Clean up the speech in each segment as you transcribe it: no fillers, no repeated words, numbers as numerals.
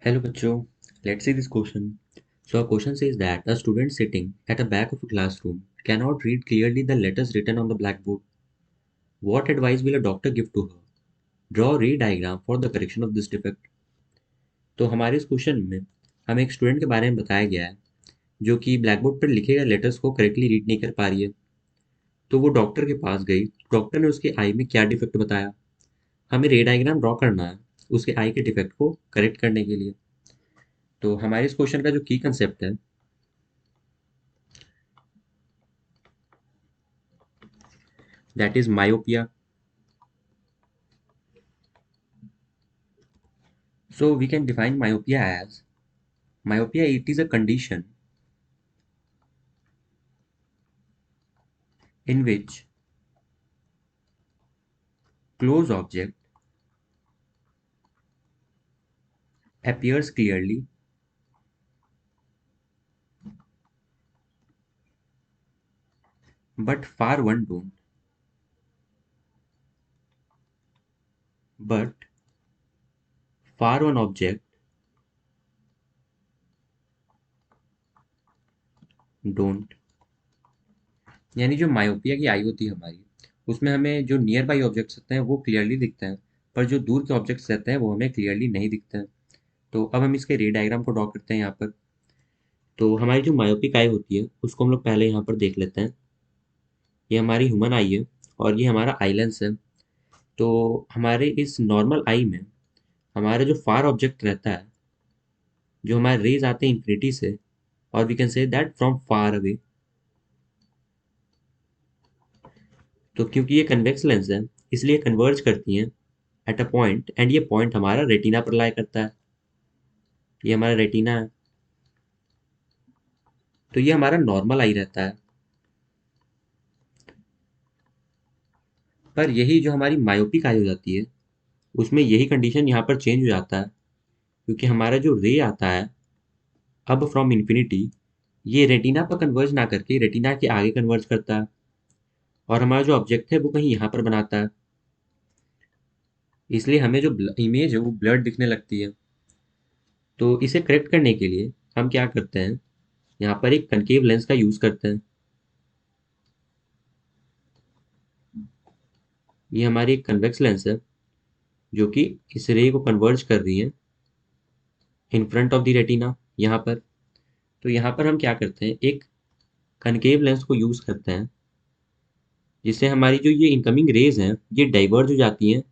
Hello bachcho, let's see this question. So our question says that a student sitting at the back of a classroom cannot read clearly the letters written on the blackboard. What advice will a doctor give to her? Draw a ray diagram for the correction of this defect. तो हमारे इस question में हमें एक student के बारे में बताया गया है जो कि ब्लैकबोर्ड पर लिखे गए लेटर्स को करेक्टली रीड नहीं कर पा रही है। तो वो डॉक्टर के पास गई। डॉक्टर ने उसके आई में क्या डिफेक्ट बताया। हमें रे डायग्राम ड्रॉ करना है उसके आई के डिफेक्ट को करेक्ट करने के लिए। तो हमारे इस क्वेश्चन का जो की कंसेप्ट है that is myopia. So we can define myopia as myopia. It is a condition in which close object appears clearly but far one don't. But far one object don't. यानी जो myopia की आई होती है हमारी उसमें हमें जो नियर बाई ऑब्जेक्ट्स होते हैं वो क्लियरली दिखते हैं पर जो दूर के ऑब्जेक्ट्स रहते हैं वो हमें क्लियरली नहीं दिखते हैं। तो अब हम इसके रे डायग्राम को ड्रॉ करते हैं यहाँ पर। तो हमारी जो मायोपिक आई होती है उसको हम लोग पहले यहाँ पर देख लेते हैं। ये हमारी ह्यूमन आई है और ये हमारा आई लेंस है। तो हमारे इस नॉर्मल आई में हमारा जो फार ऑब्जेक्ट रहता है जो हमारे रेज आते हैं इंफिनिटी से और we can say that from far away. तो क्योंकि ये कन्वेक्स लेंस है इसलिए कन्वर्ज करती हैं एट अ पॉइंट एंड ये पॉइंट हमारा रेटिना पर लाई करता है। ये हमारा रेटिना है। तो ये हमारा नॉर्मल आई रहता है। पर यही जो हमारी मायोपिक आई हो जाती है उसमें यही कंडीशन यहाँ पर चेंज हो जाता है क्योंकि हमारा जो रे आता है अब फ्रॉम इन्फिनिटी ये रेटिना पर कन्वर्ज ना करके रेटिना के आगे कन्वर्ज करता है और हमारा जो ऑब्जेक्ट है वो कहीं यहाँ पर बनाता है। इसलिए हमें जो इमेज है वो ब्लर्ड दिखने लगती है। तो इसे करेक्ट करने के लिए हम क्या करते हैं यहाँ पर एक कनकेव लेंस का यूज़ करते हैं। ये हमारी एक कन्वेक्स लेंस है जो कि इस रे को कन्वर्ज कर रही है in front of the retina यहाँ पर। तो यहाँ पर हम क्या करते हैं एक कनकेव लेंस को यूज़ करते हैं जिससे हमारी जो ये इनकमिंग रेज हैं ये डाइवर्ज हो जाती हैं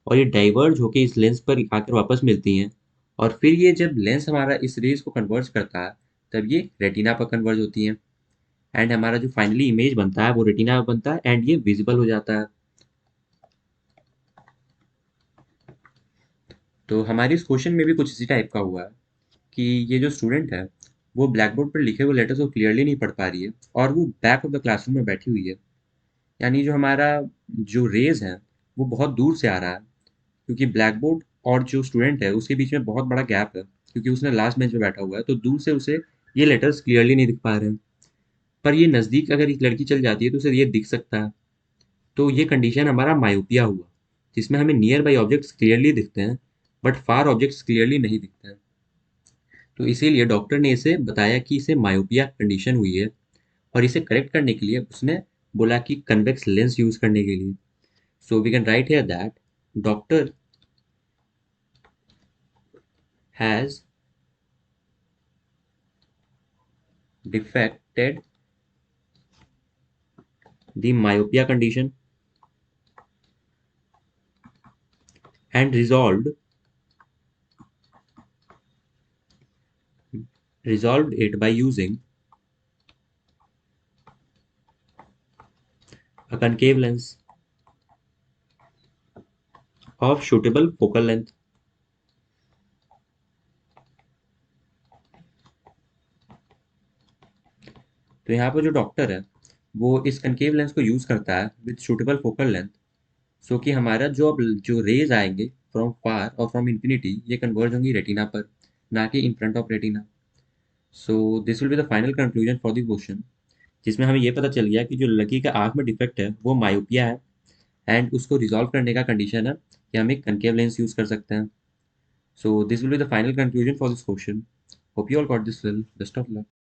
और ये डाइवर्ज होके इस लेंस पर आकर वापस मिलती हैं। और फिर ये जब लेंस हमारा इस रेज को कन्वर्ज करता है तब ये रेटिना पर कन्वर्ज होती हैं एंड हमारा जो फाइनली इमेज बनता है वो रेटिना में बनता है एंड ये विजिबल हो जाता है। तो हमारे इस क्वेश्चन में भी कुछ इसी टाइप का हुआ है कि ये जो स्टूडेंट है वो ब्लैक बोर्ड पर लिखे हुए लेटर्स को क्लियरली नहीं पढ़ पा रही है और वो बैक ऑफ द क्लासरूम में बैठी हुई है। यानी जो हमारा जो रेज है वो बहुत दूर से आ रहा है क्योंकि ब्लैक बोर्ड और जो स्टूडेंट है उसके बीच में बहुत बड़ा गैप है क्योंकि उसने लास्ट बेंच पे बैठा हुआ है तो दूर से उसे ये लेटर्स क्लियरली नहीं दिख पा रहे हैं। पर ये नज़दीक अगर एक लड़की चल जाती है तो उसे ये दिख सकता है। तो ये कंडीशन हमारा मायोपिया हुआ जिसमें हमें नियर बाई ऑब्जेक्ट्स क्लियरली दिखते हैं बट फार ऑब्जेक्ट्स क्लियरली नहीं दिखते हैं। तो इसीलिए डॉक्टर ने इसे बताया कि इसे मायोपिया कंडीशन हुई है और इसे करेक्ट करने के लिए उसने बोला कि कन्वेक्स लेंस यूज करने के लिए। So we can write here that doctor has defected the myopia condition and resolved it by using a concave lens of suitable focal length। तो यहाँ पर जो डॉक्टर है वो इस कनकेव लेंस को यूज करता है with suitable focal length so कि हमारा जो अब जो रेज आएंगे फ्रॉम फार और फ्रॉम इंफिनिटी ये कन्वर्ज होंगी रेटिना पर ना कि in front of retina. So this will be the final conclusion for the question जिसमें हमें ये पता चल गया कि जो लड़की का आंख में डिफेक्ट है वो मायोपिया है एंड उसको रिजॉल्व करने का कंडीशन है कि हम एक कनकेव लेंस यूज कर सकते हैं। So this will be the final conclusion for this question. Hope you all got this well. Best of luck.